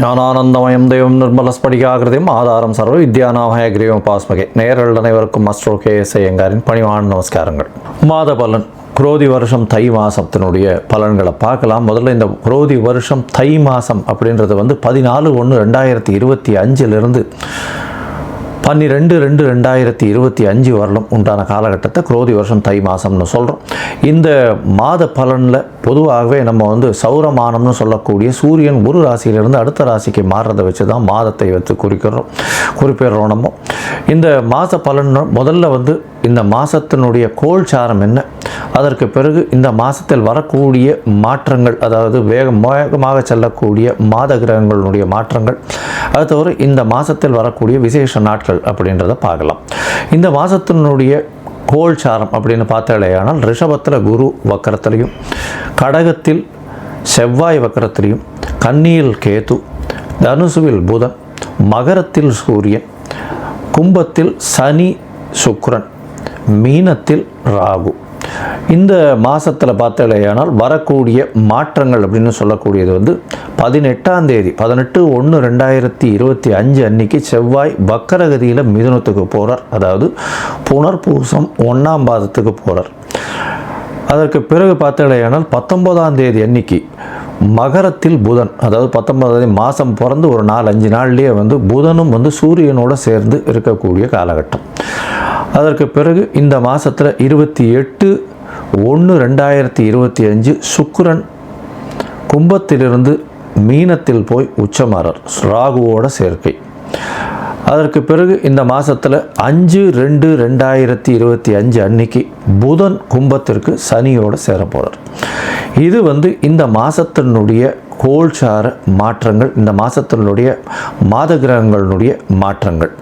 ஞானானந்தமயம் தெய்வம் நிர்மலஸ்படிகாகிருதியும் ஆதாரம் சர்வ வித்யாநாமய கிரீவம் பாஸ்மகே. நேயர்கள் அனைவருக்கும் அஸ்ட்ரோ கேஎஸ் ஐயங்காரின் பணிவான நமஸ்காரங்கள். மாத பலன் குரோதி வருஷம் தை மாதத்தினுடைய பலன்களை பார்க்கலாம். முதல்ல இந்த குரோதி வருஷம் தை மாதம் அப்படின்றது 14/1/2025 12/2/2025 வரலும் உண்டான காலகட்டத்தை குரோதி வருஷம் தை மாதம்னு சொல்கிறோம். இந்த மாத பலனில் பொதுவாகவே நம்ம சௌரமானம்னு சொல்லக்கூடிய சூரியன் ஒரு ராசியிலிருந்து அடுத்த ராசிக்கு மாறுறதை வச்சு தான் மாதத்தை வச்சு குறிப்பிடுறோம். நம்ம இந்த மாத பலன் முதல்ல இந்த மாதத்தினுடைய கோல்சாரம் என்ன, அதற்கு பிறகு இந்த மாதத்தில் வரக்கூடிய மாற்றங்கள், அதாவது வேகமாக செல்லக்கூடிய மாத கிரகங்களுடைய மாற்றங்கள், அது தவிர இந்த மாதத்தில் வரக்கூடிய விசேஷ நாட்கள் அப்படின்றத பார்க்கலாம். இந்த மாதத்தினுடைய கோல்சாரம் அப்படின்னு பார்த்தாலேயானால் ரிஷபத்தில் குரு வக்கரத்திலையும், கடகத்தில் செவ்வாய் வக்கரத்திலையும், கன்னியில் கேது, தனுசுவில் புதன், மகரத்தில் சூரியன், கும்பத்தில் சனி சுக்கிரன், மீனத்தில் ராகு. இந்த மாதத்தில் பார்த்தாலேயானால் வரக்கூடிய மாற்றங்கள் அப்படின்னு சொல்லக்கூடியது 18ஆம் தேதி 18/1/2025 அன்னைக்கு செவ்வாய் வக்கரகதியில் மிதுனத்துக்கு போகிறார். அதாவது புனர்பூசம் 1ஆம் பாதத்துக்கு போகிறார். அதற்கு பிறகு பார்த்தாலேயானால் 19ஆம் தேதி அன்னைக்கு மகரத்தில் புதன், அதாவது 19ஆம் தேதி மாதம் பிறந்து ஒரு 4-5 நாள்லேயே புதனும் சூரியனோடு சேர்ந்து இருக்கக்கூடிய காலகட்டம். அதற்கு பிறகு இந்த மாதத்தில் 28/1/2025 சுக்கிரன் கும்பத்திலிருந்து மீனத்தில் போய் உச்சமாறார், ராகுவோட சேர்க்கை. அதற்கு பிறகு இந்த மாதத்தில் 5/2/2025 அன்னைக்கு புதன் கும்பத்திற்கு சனியோடு சேர போகிறார். இது இந்த மாதத்தினுடைய கோல்சார மாற்றங்கள், இந்த மாதத்தினுடைய மாத கிரகங்களுடைய மாற்றங்கள்.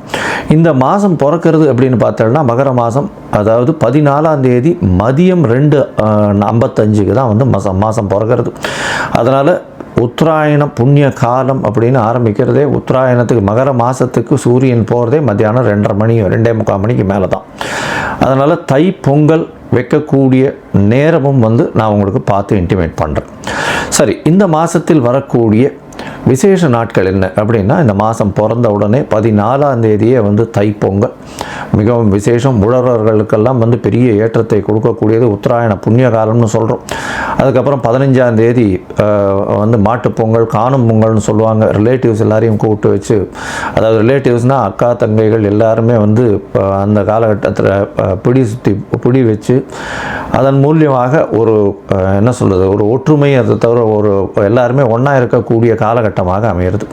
இந்த மாதம் பிறக்கிறது அப்படின்னு பார்த்தோம்னா மகர மாதம், அதாவது 14ஆம் தேதி மதியம் 2:55 தான் மாதம் பிறக்கிறது. அதனால் உத்தராயணம் புண்ணிய காலம் அப்படின்னு ஆரம்பிக்கிறதே உத்தராயணத்துக்கு மகர மாதத்துக்கு சூரியன் போகிறதே மத்தியானம் 2:30 மணிக்கு மேலே தான். அதனால் தை பொங்கல் வைக்கக்கூடிய நேரமும் நான் உங்களுக்கு பார்த்து இன்டிமேட் பண்ணுறேன். சரி, இந்த மாதத்தில் வரக்கூடிய விசேஷ நாட்கள் என்ன அப்படின்னா, இந்த மாதம் பிறந்த உடனே 14ஆம் தேதியே தைப்பொங்கல் மிகவும் விசேஷம். உழவர்களுக்கெல்லாம் பெரிய ஏற்றத்தை கொடுக்கக்கூடியது உத்தராயண புண்ணிய காலம்னு சொல்கிறோம். அதுக்கப்புறம் 15ஆம் தேதி மாட்டுப்பொங்கல், காணும் பொங்கல்னு சொல்லுவாங்க. ரிலேட்டிவ்ஸ் எல்லாரையும் கூப்பிட்டு வச்சு, அதாவது ரிலேட்டிவ்ஸ்னால் அக்கா தங்கைகள் எல்லாருமே அந்த காலகட்டத்தில் பிடி வச்சு அதன் மூலியமாக ஒரு என்ன சொல்கிறது, ஒரு ஒற்றுமை, அதை தவிர ஒரு எல்லாருமே ஒன்றா இருக்கக்கூடிய காலகட்டமாக அமைகிறது.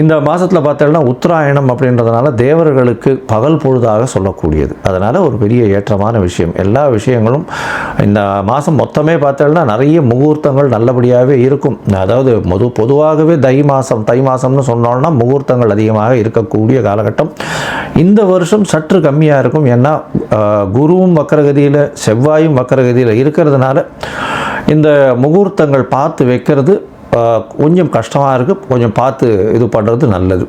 இந்த மாதத்தில் பார்த்தோம்னா உத்தராயணம் அப்படின்றதுனால தேவர்களுக்கு பகல் பொழுதாக சொல்லக்கூடியது. அதனால் ஒரு பெரிய ஏற்றமான விஷயம். எல்லா விஷயங்களும் இந்த மாதம் மொத்தமே பார்த்தோம்னா நிறைய முகூர்த்தங்கள் நல்லபடியாகவே இருக்கும். அதாவது பொதுவாகவே தை மாதம்னு சொன்னோம்னா முகூர்த்தங்கள் அதிகமாக இருக்கக்கூடிய காலகட்டம். இந்த வருஷம் சற்று கம்மியாக இருக்கும். ஏன்னா குருவும் வக்கரகதியில் செவ்வாயும் வக்கரகதியில் இருக்கிறதுனால இந்த முகூர்த்தங்கள் பார்த்து வைக்கிறது கொஞ்சம் கஷ்டமாக இருக்குது. கொஞ்சம் பார்த்து இது பண்ணுறது நல்லது.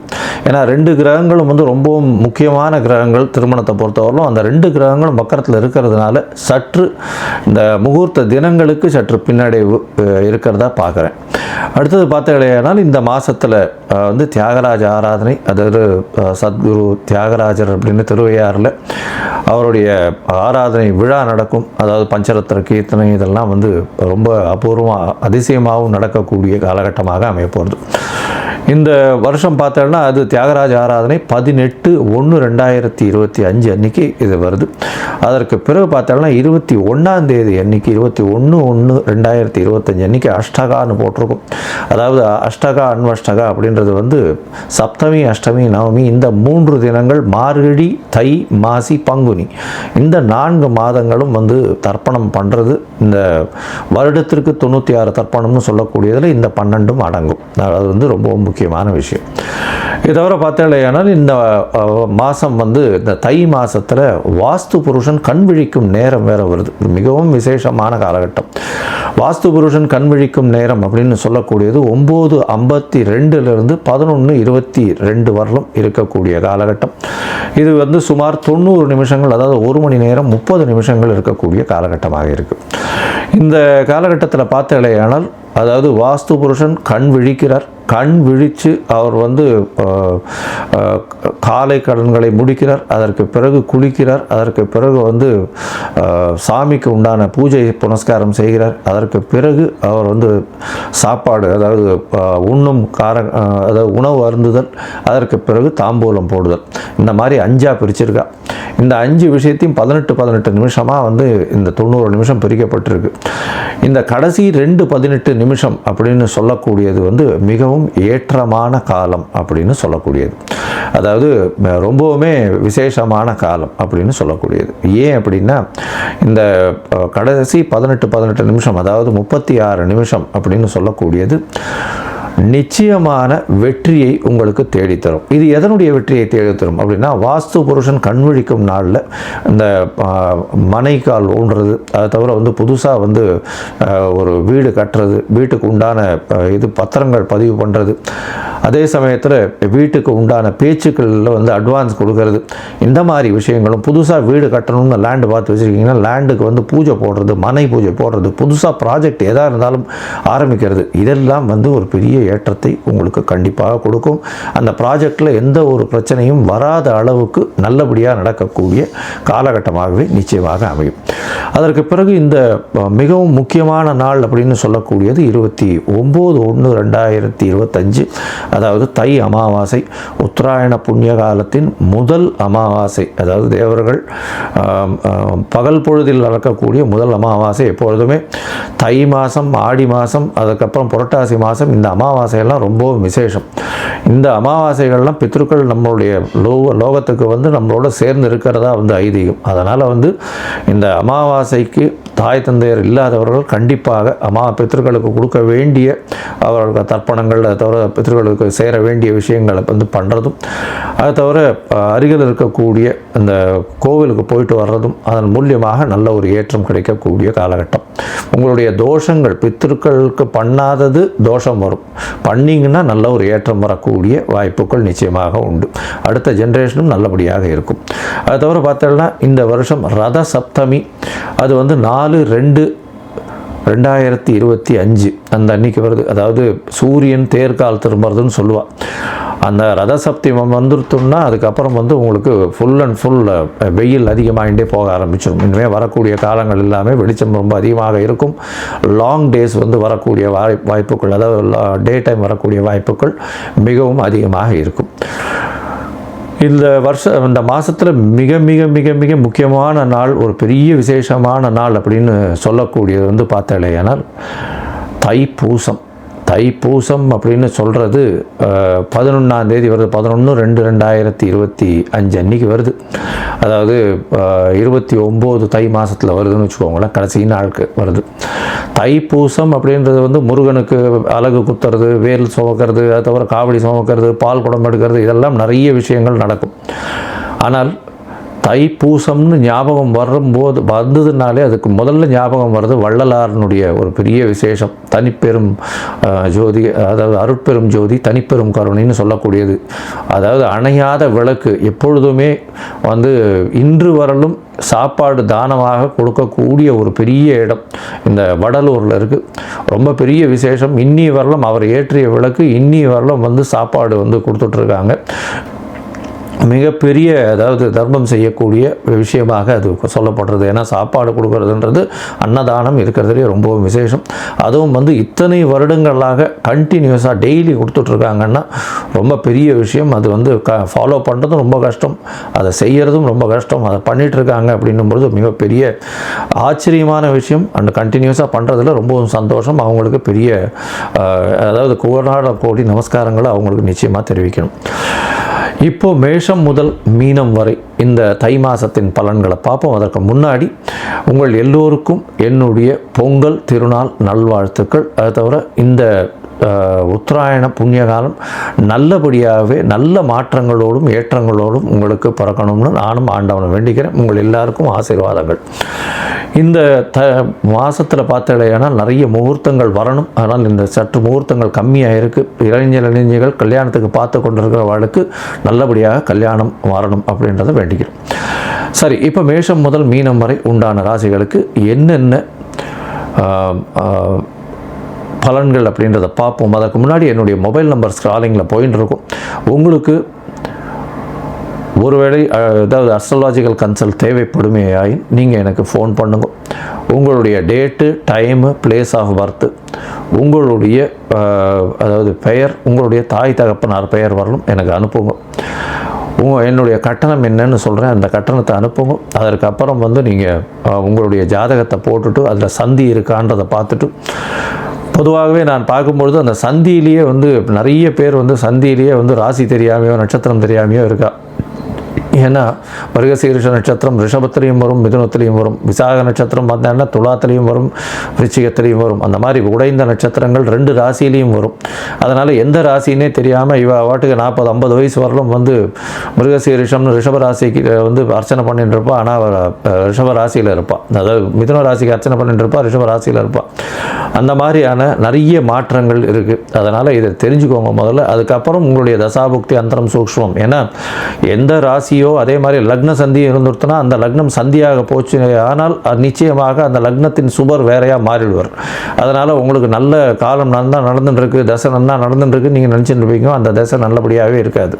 ஏன்னா 2 கிரகங்களும் ரொம்பவும் முக்கியமான கிரகங்கள் திருமணத்தை பொறுத்தவரையிலும். அந்த 2 கிரகங்களும் பக்கத்தில் இருக்கிறதுனால சற்று இந்த முகூர்த்த தினங்களுக்கு சற்று பின்னடைவு இருக்கிறதா பார்க்குறேன். அடுத்தது பார்த்தீங்கன்னா இந்த மாதத்தில் தியாகராஜ ஆராதனை, அதாவது சத்குரு தியாகராஜர் அப்படின்னு திருவையாறில் அவருடைய ஆராதனை விழா நடக்கும். அதாவது பஞ்சரத்ன கீர்த்தனை இதெல்லாம் ரொம்ப அபூர்வமாக அதிசயமாகவும் நடக்கக்கூடிய காலகட்டமாக அமைய போகிறது. இந்த வருஷம் பார்த்தோம்னா அது தியாகராஜ ஆராதனை 18/1/2025 அன்னைக்கு இது வருது. அதற்கு பிறகு பார்த்தோம்னா 21ஆம் தேதி அன்னைக்கு 21/1/2025 அன்னைக்கு அஷ்டகான்னு போட்டிருக்கும். அதாவது அஷ்டகா அன்வஷ்டகா அப்படின்றது சப்தமி அஷ்டமி நவமி இந்த 3 தினங்கள், மார்கழி தை மாசி பங்குனி, இந்த 4 மாதங்களும் தர்ப்பணம் பண்ணுறது. இந்த வருடத்திற்கு 96 தர்ப்பணம்னு சொல்லக்கூடியதில் இந்த 12ம் அடங்கும். அது ரொம்ப முக்கியமான விஷயம். இதை தவிர பார்த்தாலேயானால் இந்த மாதம் இந்த தை மாதத்தில் வாஸ்து புருஷன் கண் விழிக்கும் நேரம் வேறு வருது. மிகவும் விசேஷமான காலகட்டம். வாஸ்து புருஷன் கண் விழிக்கும் நேரம் அப்படின்னு சொல்லக்கூடியது 9:52 11:22 வரலும் இருக்கக்கூடிய காலகட்டம். இது சுமார் 90 நிமிஷங்கள், அதாவது 1 மணி நேரம் 30 நிமிஷங்கள் இருக்கக்கூடிய காலகட்டமாக இருக்குது. இந்த காலகட்டத்தில் பார்த்தாலேயானால் அதாவது வாஸ்து புருஷன் கண் விழிக்கிறார். கண் விழித்து அவர் வந்து காலை கடன்களை முடிக்கிறார், அதற்கு பிறகு குளிக்கிறார், அதற்கு பிறகு வந்து சாமிக்கு உண்டான பூஜை புனஸ்காரம் செய்கிறார், அதற்கு பிறகு அவர் வந்து சாப்பாடு அதாவது உண்ணும் அதாவது உணவு அருந்துதல், அதற்கு பிறகு தாம்பூலம் போடுதல், இந்த மாதிரி 5ஆக பிரிச்சிருக்கா. இந்த 5 விஷயத்தையும் 18 நிமிஷமாக வந்து இந்த 90 நிமிஷம் பிரிக்கப்பட்டிருக்கு. இந்த கடைசி 18 நிமிஷம் அப்படின்னு சொல்லக்கூடியது வந்து மிகவும் ஏற்றமான காலம் அப்படின்னு சொல்லக்கூடியது. அதாவது ரொம்பவுமே விசேஷமான காலம் அப்படின்னு சொல்லக்கூடியது. ஏன் அப்படின்னா இந்த கடைசி 18 நிமிஷம் அதாவது 36 நிமிஷம் அப்படின்னு சொல்லக்கூடியது நிச்சயமான வெற்றியை உங்களுக்கு தேடித்தரும். இது எதனுடைய வெற்றியை தேடித்தரும் அப்படின்னா, வாஸ்து புருஷன் கண்விழிக்கும் நாளில் இந்த மனைக்கால் ஊன்றது, அதை தவிர வந்து புதுசாக வந்து ஒரு வீடு கட்டுறது, வீட்டுக்கு உண்டான இது பத்திரங்கள் பதிவு பண்ணுறது, அதே சமயத்தில் வீட்டுக்கு உண்டான பேச்சுக்களில் வந்து அட்வான்ஸ் கொடுக்கறது, இந்த மாதிரி விஷயங்களும், புதுசாக வீடு கட்டணும்னு லேண்டு பார்த்து வச்சுருக்கீங்கன்னா லேண்டுக்கு வந்து பூஜை போடுறது, மனை பூஜை போடுறது, புதுசாக ப்ராஜெக்ட் எதாக இருந்தாலும் ஆரம்பிக்கிறது, இதெல்லாம் வந்து ஒரு பெரிய ஏற்றத்தை உங்களுக்கு கண்டிப்பாக கொடுக்கும். அந்த ப்ராஜெக்டில் எந்த ஒரு பிரச்சனையும் வராத அளவுக்கு நல்லபடியாக நடக்கக்கூடிய காலகட்டமாகவே நிச்சயமாக அமையும். அதற்கு பிறகு இந்த மிகவும் முக்கியமான நாள் அப்படின்னு சொல்லக்கூடியது 29/1/2025, அதாவது தை அமாவாசை, உத்தராயண புண்ணிய காலத்தின் முதல் அமாவாசை. அதாவது தேவர்கள் பகல் பொழுதில் நடக்கக்கூடிய முதல் அமாவாசை. எப்பொழுதுமே தை மாதம், ஆடி மாதம், அதுக்கப்புறம் புரட்டாசி மாதம், இந்த அமாவாசையெல்லாம் ரொம்ப விசேஷம். இந்த அமாவாசைகள்லாம் பித்ருக்கள் நம்மளுடைய லோகத்துக்கு வந்து நம்மளோட சேர்ந்து இருக்கிறதா வந்து ஐதீகம். அதனால் வந்து இந்த அமாவாசைக்கு தாய் தந்தையர் இல்லாதவர்கள் கண்டிப்பாக பித்ருக்களுக்கு கொடுக்க வேண்டிய அவர்களுக்கு தர்ப்பணங்கள், அதை தவிர பித்ருக்களுக்கு சேர வேண்டிய விஷயங்களை வந்து பண்ணுறதும், அதை தவிர அருகில் இருக்கக்கூடிய இந்த கோவிலுக்கு போயிட்டு வர்றதும் அதன் மூலியமாக நல்ல ஒரு ஏற்றம் கிடைக்கக்கூடிய காலகட்டம். உங்களுடைய தோஷங்கள் பித்ருக்களுக்கு பண்ணாதது தோஷம் வரும், பண்ணிங்கன்னா நல்ல ஒரு ஏற்றம் வரக்கூடிய வாய்ப்புகள் நிச்சயமாக உண்டு. அடுத்த ஜென்ரேஷனும் நல்லபடியாக இருக்கும். அதை தவிர பார்த்தோம்னா இந்த வருஷம் ரத சப்தமி, அது வந்து 4/2/2025 அந்த அன்னைக்கு வருது. அதாவது சூரியன் தேர்கால் திரும்புறதுன்னு சொல்லுவாள். அந்த ரத சப்தமம் வந்துருத்தோம்னா அதுக்கப்புறம் வந்து உங்களுக்கு ஃபுல் அண்ட் ஃபுல் வெயில் அதிகமாகிட்டே போக ஆரம்பிச்சிடும். இனிமேல் வரக்கூடிய காலங்கள் எல்லாமே வெளிச்சம் ரொம்ப அதிகமாக இருக்கும். லாங் டேஸ் வந்து வரக்கூடிய வாய்ப்புகள், அதாவது டே டைம் வரக்கூடிய வாய்ப்புகள் மிகவும் அதிகமாக இருக்கும். இந்த மாதத்தில் மிக மிக மிக மிக முக்கியமான நாள், ஒரு பெரிய விசேஷமான நாள் அப்படின்னு சொல்லக்கூடியது வந்து பார்த்தாலேயானால் தைப்பூசம். தைப்பூசம் அப்படின்னு சொல்கிறது 11ஆம் தேதி வருது. 11/2/2025 அன்றைக்கி வருது. அதாவது 29 தை மாதத்தில் வருதுன்னு வச்சுக்கோங்களேன், கடைசி நாளுக்கு வருது. தைப்பூசம் அப்படின்றது வந்து முருகனுக்கு அலகு குத்துறது, வேல் சுமக்கிறது, அதை தவிர காவடி சுமக்கிறது, பால் குடம் எடுக்கிறது, இதெல்லாம் நிறைய விஷயங்கள் நடக்கும். ஆனால் தைப்பூசம்னு ஞாபகம் வந்ததுனாலே அதுக்கு முதல்ல ஞாபகம் வர்றது வள்ளலாரனுடைய ஒரு பெரிய விசேஷம், தனிப்பெரும் ஜோதி, அதாவது அருட்பெரும் ஜோதி தனிப்பெரும் கருணைன்னு சொல்லக்கூடியது. அதாவது அணையாத விளக்கு, எப்பொழுதுமே வந்து இன்று வரலும் சாப்பாடு தானமாக கொடுக்கக்கூடிய ஒரு பெரிய இடம் இந்த வடலூரில் இருக்குது. ரொம்ப பெரிய விசேஷம். இன்னி வரலும் அவர் ஏற்றிய விளக்கு இன்னி வரலும் வந்து சாப்பாடு வந்து கொடுத்துட்ருக்காங்க. மிகப்பெரிய அதாவது தர்மம் செய்யக்கூடிய விஷயமாக அது சொல்லப்படுறது. ஏன்னா சாப்பாடு கொடுக்கறதுன்றது அன்னதானம் இருக்கிறதுலே ரொம்பவும் விசேஷம். அதுவும் வந்து இத்தனை வருடங்களாக கண்டினியூஸாக டெய்லி கொடுத்துட்ருக்காங்கன்னா ரொம்ப பெரிய விஷயம். அது வந்து ஃபாலோ பண்ணுறதும் ரொம்ப கஷ்டம், அதை செய்கிறதும் ரொம்ப கஷ்டம். அதை பண்ணிகிட்ருக்காங்க அப்படின்னும்பொழுது மிகப்பெரிய ஆச்சரியமான விஷயம். அண்ட் கண்டினியூஸாக பண்ணுறதுல ரொம்பவும் சந்தோஷம். அவங்களுக்கு பெரிய அதாவது கோடி நமஸ்காரங்களை அவங்களுக்கு நிச்சயமாக தெரிவிக்கணும். இப்போது மேஷம் முதல் மீனம் வரை இந்த தை மாதத்தின் பலன்களை பார்ப்போம். அதற்கு முன்னாடி உங்கள் எல்லோருக்கும் என்னுடைய பொங்கல் திருநாள் நல்வாழ்த்துக்கள். அதை தவிர இந்த உத்தராயண புண்ணியகாலம் நல்லபடியாகவே நல்ல மாற்றங்களோடும் ஏற்றங்களோடும் உங்களுக்கு பிறக்கணும்னு நானும் ஆண்டவனை வேண்டிக்கிறேன். உங்கள் எல்லாருக்கும் ஆசீர்வாதங்கள். இந்த மாதத்தில் பார்த்தீங்கன்னா நிறைய முகூர்த்தங்கள் வரணும். ஆனால் இந்த சற்று முகூர்த்தங்கள் கம்மியாக இருக்குது. இளைஞர்கள் கல்யாணத்துக்கு பார்த்து கொண்டிருக்கிறவர்களுக்கு நல்லபடியாக கல்யாணம் வரணும் அப்படின்றத வேண்டிக்கிறேன். சரி, இப்போ மேஷம் முதல் மீனம் வரை உண்டான ராசிகளுக்கு என்னென்ன பலன்கள் அப்படின்றத பார்ப்போம். அதற்கு முன்னாடி என்னுடைய மொபைல் நம்பர் ஸ்க்ராலிங்கில் போயின்னு இருக்கும். உங்களுக்கு ஒருவேளை ஏதாவது அஸ்ட்ராலாஜிக்கல் கன்சல்ட் தேவைப்படுமையாயின் நீங்கள் எனக்கு ஃபோன் பண்ணுங்க. உங்களுடைய date, time, place of birth, உங்களுடைய அதாவது பெயர், உங்களுடைய தாய் தகப்பனார் பெயர் வரலும் எனக்கு அனுப்புங்க. என்னுடைய கட்டணம் என்னன்னு சொல்கிறேன், அந்த கட்டணத்தை அனுப்புங்க. அதற்கப்புறம் நீங்கள் உங்களுடைய ஜாதகத்தை போட்டுட்டு அதில் சந்தி இருக்கான்றதை பார்த்துட்டு, பொதுவாகவே நான் பார்க்கும்பொழுது அந்த சந்தியிலேயே நிறைய பேர் சந்தியிலேயே ராசி தெரியாமையோ நட்சத்திரம் தெரியாமையோ இருக்கா. ஏன்னா மிருகசீரிஷ நட்சத்திரம் ரிஷபத்திலையும் வரும், மிதுனத்திலையும் வரும். விசாக நட்சத்திரம் பார்த்தீங்கன்னா துலாத்திலையும் வரும், விருச்சிகத்திலையும் வரும். அந்த மாதிரி உடைந்த நட்சத்திரங்கள் 2 ராசியிலையும் வரும். அதனால் எந்த ராசினே தெரியாமல் இவ வாட்டுக்கு 40-50 வயசு வரலும் மிருகசீரிஷம்னு ரிஷப ராசிக்கு அர்ச்சனை பண்ணிட்டு இருப்பா. ஆனால் அவர் ரிஷப ராசியில் இருப்பாள். அதாவது மிதுன ராசிக்கு அர்ச்சனை பண்ணிட்டு இருப்பா, ரிஷப ராசியில் இருப்பாள். அந்த மாதிரியான நிறைய மாற்றங்கள் இருக்குது. அதனால் இதை தெரிஞ்சுக்கோங்க முதல்ல. அதுக்கப்புறம் உங்களுடைய தசாபுக்தி அந்தரம் சூக்ஷ்மம். ஏன்னா எந்த ராசியோ அதே மாதிரி லக்ன சந்தி இருந்துருத்துனா அந்த லக்னம் சந்தியாக போச்சு ஆனால் நிச்சயமாக அந்த லக்னத்தின் சுபர் வேறையாக மாறிடுவார். அதனால் உங்களுக்கு நல்ல காலம் நல்லா நடந்துட்டுருக்கு, தசை நல்லா நடந்துட்டுருக்கு நீங்கள் நினச்சிட்டு இருப்பீங்க, அந்த தசை நல்லபடியாகவே இருக்காது.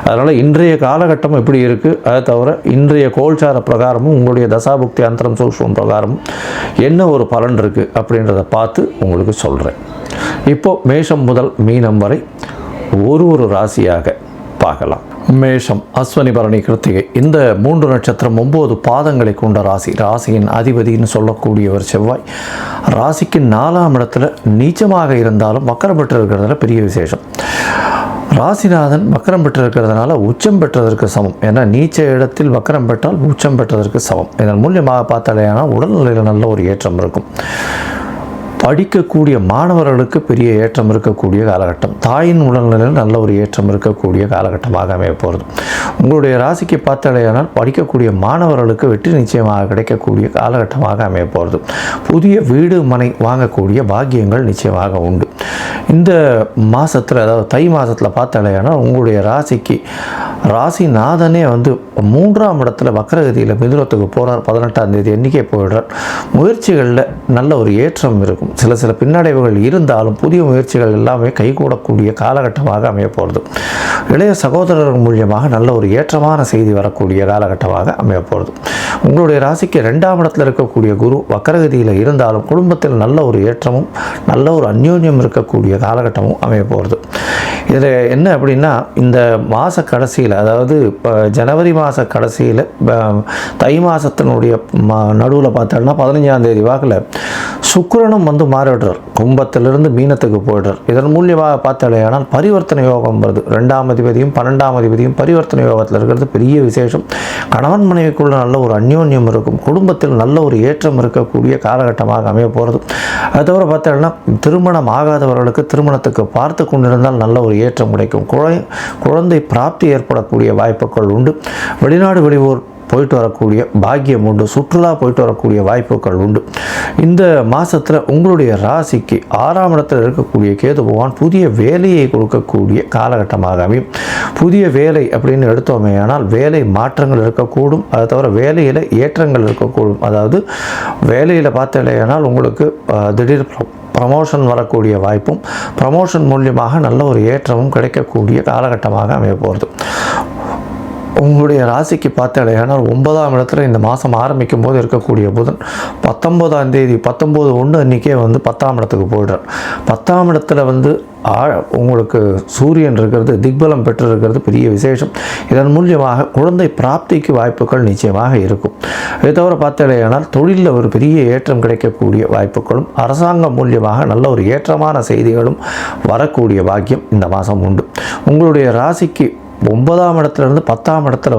அதனால் இன்றைய காலகட்டம் எப்படி இருக்குது, அதை தவிர இன்றைய கோல்சார பிரகாரமும் உங்களுடைய தசாபுக்தி அந்தரம் சூக்ஷ்மம் பிரகாரமும் என்ன ஒரு பலன் இருக்குது அப்படின்றத பார்த்து உங்களுக்கு சொல்கிறேன். இப்போது மேஷம் முதல் மீனம் வரை ஒரு ராசியாக பார்க்கலாம். மேஷம், அஸ்வினி, பரணி, கிருத்திகை இந்த 3 நட்சத்திரம் 9 பாதங்களை கொண்ட ராசி. ராசியின் அதிபதினு சொல்லக்கூடியவர் செவ்வாய். ராசிக்கு 4ஆம் இடத்துல நீச்சமாக இருந்தாலும் வக்கரம் பெற்று இருக்கிறதுல பெரிய விசேஷம். ராசிநாதன் வக்கரம் பெற்றிருக்கிறதுனால உச்சம் பெற்றதற்கு சமம். ஏன்னா நீச்ச இடத்தில் வக்கரம் பெற்றால் உச்சம் பெற்றதற்கு சமம். இதன் மூலியமாக பார்த்தாலேனா உடல்நிலையில் நல்ல ஒரு ஏற்றம் இருக்கும். படிக்கக்கூடிய மாணவர்களுக்கு பெரிய ஏற்றம் இருக்கக்கூடிய காலகட்டம். தாயின் உடல்நிலையில் நல்ல ஒரு ஏற்றம் இருக்கக்கூடிய காலகட்டமாக அமைய போகிறது. உங்களுடைய ராசிக்கு பார்த்தாலேயானால் படிக்கக்கூடிய மாணவர்களுக்கு வெற்றி நிச்சயமாக கிடைக்கக்கூடிய காலகட்டமாக அமைய போகிறது. புதிய வீடு மனை வாங்கக்கூடிய பாக்கியங்கள் நிச்சயமாக உண்டு. இந்த மாதத்தில், அதாவது தை மாதத்தில் பார்த்தாலேயானால் உங்களுடைய ராசிக்கு ராசிநாதனே 3ஆம் இடத்துல வக்கரகதியில் மிதுனத்துக்கு போகிறார். 18ஆம் தேதி எண்ணிக்கை போயிடுறார். முயற்சிகளில் நல்ல ஒரு ஏற்றம் இருக்கும். சில பின்னடைவுகள் இருந்தாலும் புதிய முயற்சிகள் எல்லாமே கைகூடக்கூடிய காலகட்டமாக அமைய போகிறது. இளைய சகோதரர்கள் மூலியமாக நல்ல ஒரு ஏற்றமான செய்தி வரக்கூடிய காலகட்டமாக அமைய போகிறது. உங்களுடைய ராசிக்கு 2ஆம் இடத்துல இருக்கக்கூடிய குரு வக்கரகதியில் இருந்தாலும் குடும்பத்தில் நல்ல ஒரு ஏற்றமும் நல்ல ஒரு அந்யோன்யம் இருக்கக்கூடிய காலகட்டமும் அமைய போகிறது. இதில் என்ன அப்படின்னா, இந்த மாத கடைசியில், அதாவது இப்போ ஜனவரி மாத கடைசியில் தை மாதத்தினுடைய நடுவில் பார்த்தோம்னா 15ஆம் தேதி வாக்கில் சுக்கிரனும் மாறிடுறார். கும்பத்திலிருந்து மீனத்துக்கு போய்டுறார். இதன் மூலியமாக பார்த்தாலேயானால் பரிவர்த்தனை யோகம் வருது. 2ஆம் அதிபதியும் 12ஆம் அதிபதியும் பரிவர்த்தனை யோகத்தில் இருக்கிறது பெரிய விசேஷம். கணவன் மனைவிக்குள்ள நல்ல ஒரு அந்யோன்யம் இருக்கும். குடும்பத்தில் நல்ல ஒரு ஏற்றம் இருக்கக்கூடிய காலகட்டமாக அமைய போகிறது. அது தவிர பார்த்தோம்னா திருமணம் ஆகாதவர்களுக்கு திருமணத்துக்கு பார்த்து கொண்டிருந்தால் நல்ல ஒரு ஏற்றம் கிடைக்கும். குழந்தை பிராப்தி ஏற்படக்கூடிய வாய்ப்புகள் உண்டு. வெளிநாடு வெளியூர் போயிட்டு வரக்கூடிய பாக்கியம் உண்டு. சுற்றுலா போயிட்டு வரக்கூடிய வாய்ப்புகள் உண்டு. இந்த மாதத்தில் உங்களுடைய ராசிக்கு 6ஆம் இடத்தில் இருக்கக்கூடிய கேது பகவான் புதிய வேலையை கொடுக்கக்கூடிய காலகட்டமாக அமையும். புதிய வேலை அப்படின்னு எடுத்தோமே ஆனால் வேலை மாற்றங்கள் இருக்கக்கூடும். அதை தவிர வேலையில் ஏற்றங்கள் இருக்கக்கூடும். அதாவது வேலையில் பார்த்தலையானால் உங்களுக்கு திடீர் ப்ரமோஷன் வரக்கூடிய வாய்ப்பும் ப்ரமோஷன் மூலியமாக நல்ல ஒரு ஏற்றமும் கிடைக்கக்கூடிய காலகட்டமாக அமைய போகிறது. உங்களுடைய ராசிக்கு பார்த்தாலேயானால் 9ஆம் இடத்துல இந்த மாதம் ஆரம்பிக்கும் போது இருக்கக்கூடிய புதன் 19ஆம் தேதி 19/1 அன்றைக்கே 10ஆம் இடத்துக்கு போய்டுறார். 10ஆம் இடத்துல உங்களுக்கு சூரியன் இருக்கிறது, திக்பலம் பெற்றிருக்கிறது பெரிய விசேஷம். இதன் மூலியமாக குழந்தை பிராப்திக்கு வாய்ப்புகள் நிச்சயமாக இருக்கும். இதை தவிர பார்த்தாலேயானால் தொழிலில் ஒரு பெரிய ஏற்றம் கிடைக்கக்கூடிய வாய்ப்புகளும் அரசாங்கம் மூலியமாக நல்ல ஒரு ஏற்றமான செய்திகளும் வரக்கூடிய பாக்கியம் இந்த மாதம் உண்டு. உங்களுடைய ராசிக்கு 9ஆம் இடத்துலேருந்து 10ஆம் இடத்துல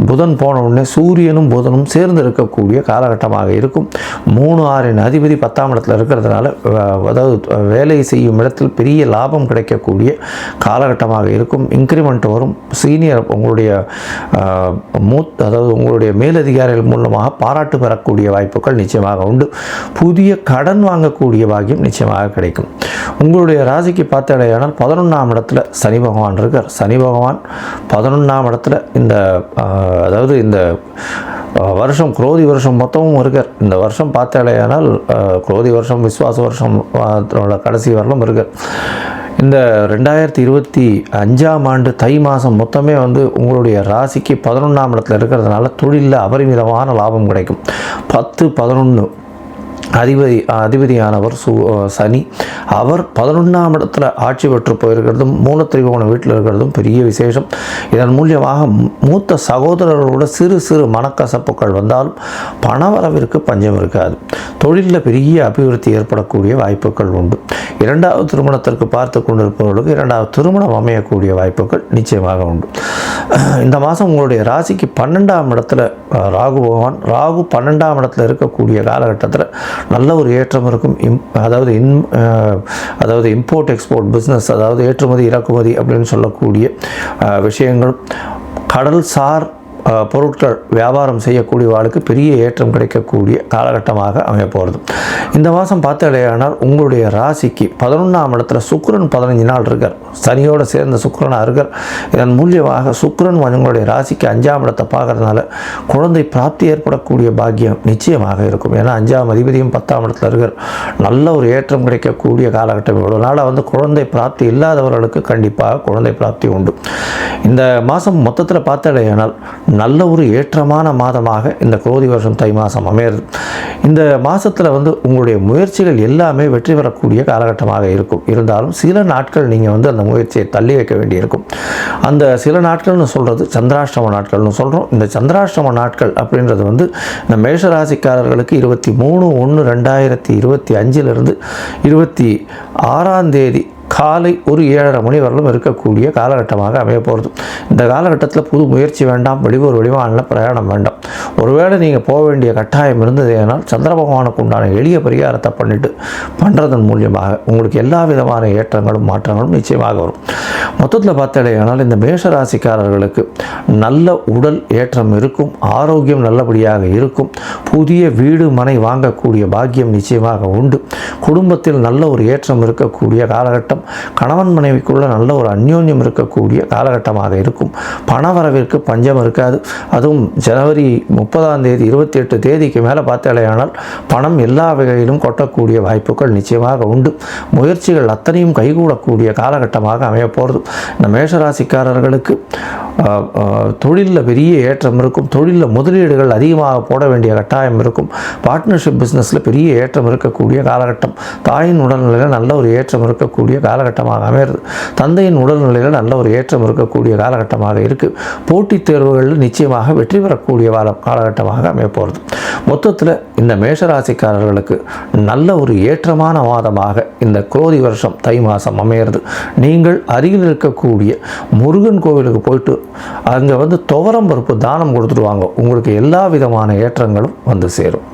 புதன் போன உடனே சூரியனும் புதனும் சேர்ந்து இருக்கக்கூடிய காலகட்டமாக இருக்கும். 3-6 அதிபதி 10ஆம் இடத்துல இருக்கிறதுனால அதாவது வேலை செய்யும் இடத்தில் பெரிய லாபம் கிடைக்கக்கூடிய காலகட்டமாக இருக்கும். இன்க்ரிமெண்ட் வரும். சீனியர் உங்களுடைய அதாவது உங்களுடைய மேலதிகாரிகள் மூலமாக பாராட்டு பெறக்கூடிய வாய்ப்புகள் நிச்சயமாக உண்டு. புதிய கடன் வாங்கக்கூடிய பாக்கியம் நிச்சயமாக கிடைக்கும். உங்களுடைய ராசிக்கு பார்த்தாலேயானால் 11ஆம் இடத்துல சனி பகவான் இருக்கார். சனி பகவான் 11ஆம் இடத்துல இந்த வருஷம் குரோதி வருஷம் மொத்தமும் இருக்கார். இந்த வருஷம் பார்த்தாலேயானால் குரோதி வருஷம் விஸ்வாச வருஷம் கடைசி வரலும் இருக்கார். இந்த 2025ஆம் ஆண்டு தை மாதம் மொத்தமே வந்து உங்களுடைய ராசிக்கு 11ஆம் இடத்துல இருக்கிறதுனால தொழிலில் அபரிமிதமான லாபம் கிடைக்கும். 10, 11 அதிபதியானவர் சனி, அவர் 11ஆம் இடத்துல ஆட்சி பெற்று போயிருக்கிறதும் மூலத்திரிகோண வீட்டில் இருக்கிறதும் பெரிய விசேஷம். இதன் மூலியமாக மூத்த சகோதரர்களோட சிறு சிறு மனக்கசப்புகள் வந்தாலும் பணவரவிற்கு பஞ்சம் இருக்காது. தொழிலில் பெரிய அபிவிருத்தி ஏற்படக்கூடிய வாய்ப்புகள் உண்டு. 2வது திருமணத்திற்கு பார்த்து கொண்டிருப்பவர்களுக்கு 2வது திருமணம் அமையக்கூடிய வாய்ப்புகள் நிச்சயமாக உண்டு. இந்த மாதம் உங்களுடைய ராசிக்கு 12ஆம் இடத்துல ராகு பகவான், ராகு 12ஆம் இடத்துல இருக்கக்கூடிய காலகட்டத்தில் நல்ல ஒரு ஏற்றம் இருக்கும். அதாவது இம்போர்ட் எக்ஸ்போர்ட் பிஸ்னஸ், அதாவது ஏற்றுமதி இறக்குமதி அப்படின்னு சொல்லக்கூடிய விஷயங்களும், கடல்சார் பொருட்கள் வியாபாரம் செய்யக்கூடியவாளுக்கு பெரிய ஏற்றம் கிடைக்கக்கூடிய காலகட்டமாக அமையப்போகிறது. இந்த மாதம் பார்த்தாலேயானால் உங்களுடைய ராசிக்கு 11ஆம் இடத்துல சுக்கிரன் 15 நாள் இருக்கார். சனியோடு சேர்ந்த சுக்கிரனாக இருக்கார். இதன் மூலியமாக சுக்கிரன் உங்களுடைய ராசிக்கு 5ஆம் இடத்தை பார்க்கறதுனால குழந்தை பிராப்தி ஏற்படக்கூடிய பாக்கியம் நிச்சயமாக இருக்கும். ஏன்னா 5ஆம் அதிபதியும் 10ஆம் இடத்துல இருக்கார். நல்ல ஒரு ஏற்றம் கிடைக்கக்கூடிய காலகட்டம். இவ்வளோ நாளாக வந்து குழந்தை பிராப்தி இல்லாதவர்களுக்கு கண்டிப்பாக குழந்தை பிராப்தி உண்டு. இந்த மாதம் மொத்தத்தில் பார்த்தாலேயானால் நல்ல ஒரு ஏற்றமான மாதமாக இந்த குரோதி வருஷம் தை மாதம் அமையிறது. இந்த மாதத்தில் வந்து உங்களுடைய முயற்சிகள் எல்லாமே வெற்றி பெறக்கூடிய காலகட்டமாக இருக்கும். இருந்தாலும் சில நாட்கள் நீங்கள் வந்து அந்த முயற்சியை தள்ளி வைக்க வேண்டியிருக்கும். அந்த சில நாட்கள்னு சொல்கிறது சந்திராஷ்டம நாட்கள்னு சொல்கிறோம். இந்த சந்திராஷ்டம நாட்கள் அப்படின்றது வந்து இந்த மேஷராசிக்காரர்களுக்கு 23/1/2025 26ஆம் தேதி காலை ஒரு 7:30 மணி வரலும் இருக்கக்கூடிய காலகட்டமாக அமைய போகிறது. இந்த காலகட்டத்தில் புது முயற்சி வேண்டாம், வெளியூர் வெளிமாநில பிரயாணம் வேண்டாம். ஒருவேளை நீங்கள் போக வேண்டிய கட்டாயம் இருந்தது ஏனால் சந்திர பகவானுக்கு உண்டான எளிய பரிகாரத்தை பண்ணுறதன் மூலியமாக உங்களுக்கு எல்லா விதமான ஏற்றங்களும் மாற்றங்களும் நிச்சயமாக வரும். மொத்தத்தில் பார்த்தாலேயானால் இந்த மேஷராசிக்காரர்களுக்கு நல்ல உடல் ஏற்றம் இருக்கும், ஆரோக்கியம் நல்லபடியாக இருக்கும், புதிய வீடு மனை வாங்கக்கூடிய பாக்கியம் நிச்சயமாக உண்டு, குடும்பத்தில் நல்ல ஒரு ஏற்றம் இருக்கக்கூடிய காலகட்டம், கணவன் மனைவிக்குள்ள நல்ல ஒரு அந்யோன்யம் இருக்கக்கூடிய காலகட்டமாக இருக்கும். பணவரவிற்கு பஞ்சம் இருக்காது. அதுவும் ஜனவரி 30ஆம் தேதி 28 தேதிக்கு மேலே பார்த்தாலேயானால் பணம் எல்லா வகையிலும் கொட்டக்கூடிய வாய்ப்புகள் நிச்சயமாக உண்டு. முயற்சிகள் அத்தனையும் கைகூடக்கூடிய காலகட்டமாக அமைய போகிறது. இந்த மேஷராசிக்காரர்களுக்கு தொழிலில் பெரிய ஏற்றம் இருக்கும். தொழிலில் முதலீடுகள் அதிகமாக போட வேண்டிய கட்டாயம் இருக்கும். பார்ட்னர்ஷிப் பிஸ்னஸில் பெரிய ஏற்றம் இருக்கக்கூடிய காலகட்டம். தாயின் உடல்நிலையில் நல்ல ஒரு ஏற்றம் இருக்கக்கூடிய காலகட்டமாக அமைகிறது. தந்தையின் உடல்நிலையில் நல்ல ஒரு ஏற்றம் இருக்கக்கூடிய காலகட்டமாக இருக்குது. போட்டித் தேர்வுகளில் நிச்சயமாக வெற்றி பெறக்கூடிய காலகட்டமாக அமைய போகிறது. மொத்தத்தில் இந்த மேஷராசிக்காரர்களுக்கு நல்ல ஒரு ஏற்றமான மாதமாக இந்த குரோதி வருஷம் தை மாதம் அமையிறது. நீங்கள் அருகில் இருக்கக்கூடிய முருகன் கோவிலுக்கு போயிட்டு அங்கே வந்து துவரம் பருப்பு தானம் கொடுத்துட்டு வாங்க. உங்களுக்கு எல்லா விதமான ஏற்றங்களும் வந்து சேரும்.